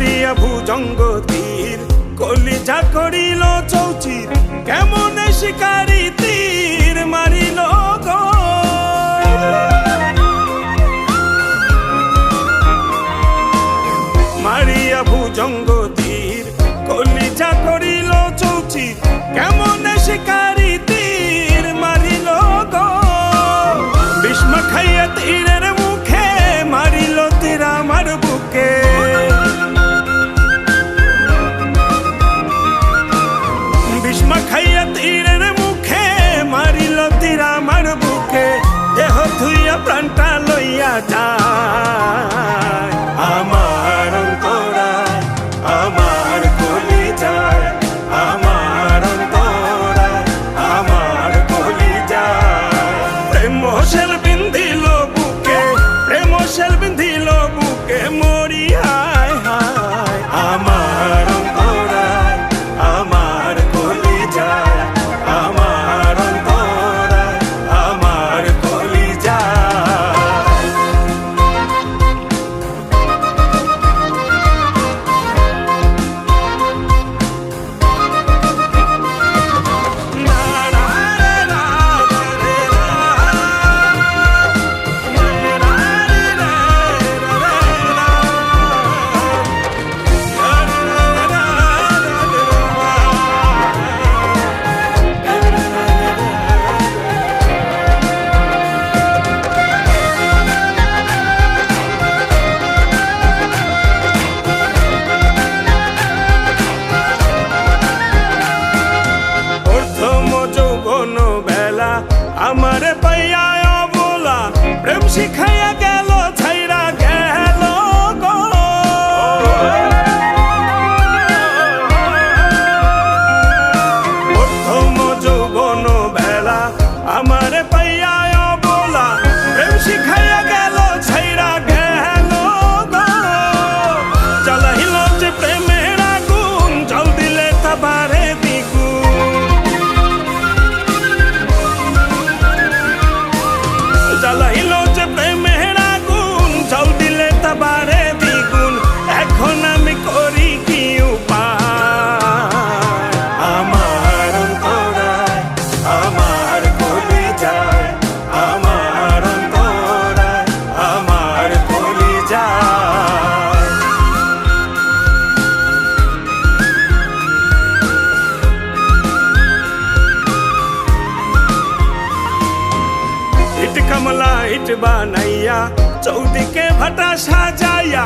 মারিয়া ভুজঙ্গ তীর কলিজা করিল চৌচির কেমন শিকারি তীর মারিল গো মারিয়া ভুজঙ্গ তীর কলিজা করিল চৌচির কেমন শিকারি তীর মারিল গো ভীষ্ম খাইয়া তীরের মুখে মারিল তীর আমার বুকে ভীষ্ম খাইয়া তীরের মুখে মারিল তীর আমার বুকে দেহ ধুইয়া প্রাণটা লইয়া যায় আমার অন্তরায় আমার কলিজায় আমার অন্তরায় আমার কলিজায় প্রেম শেল বিন্ধিল বুকে প্রেম শেল বিন্ধিল বুকে মরি হায় হায় আমার অন্তরায় আমার কলিজায় আমার অন্তরায় আমার কলিজায় আমারে পাইয়া অবলা প্রেম শিখাইয়া গেল ছাইরা গেল গো প্রথম যৌবন বেলা আমারে পাইয়া অবলা প্রেম শিখাইয়া গেল ছাইরা গেল গো জ্বালাইল যে প্রেমের আগুন জল দিলে তা বাড়ে জ্বালাইল যে প্রেমের আগুন জল দিলে তা বাড়ে দ্বিগুণ এখন আমি করি কি উপায় আমার অন্তরায় আমার কলিজায় আমার অন্তরায় আমার কলিজায় ইট কমলা ইট বানাইয়া চৌদিকে ভাটা সাজাইয়া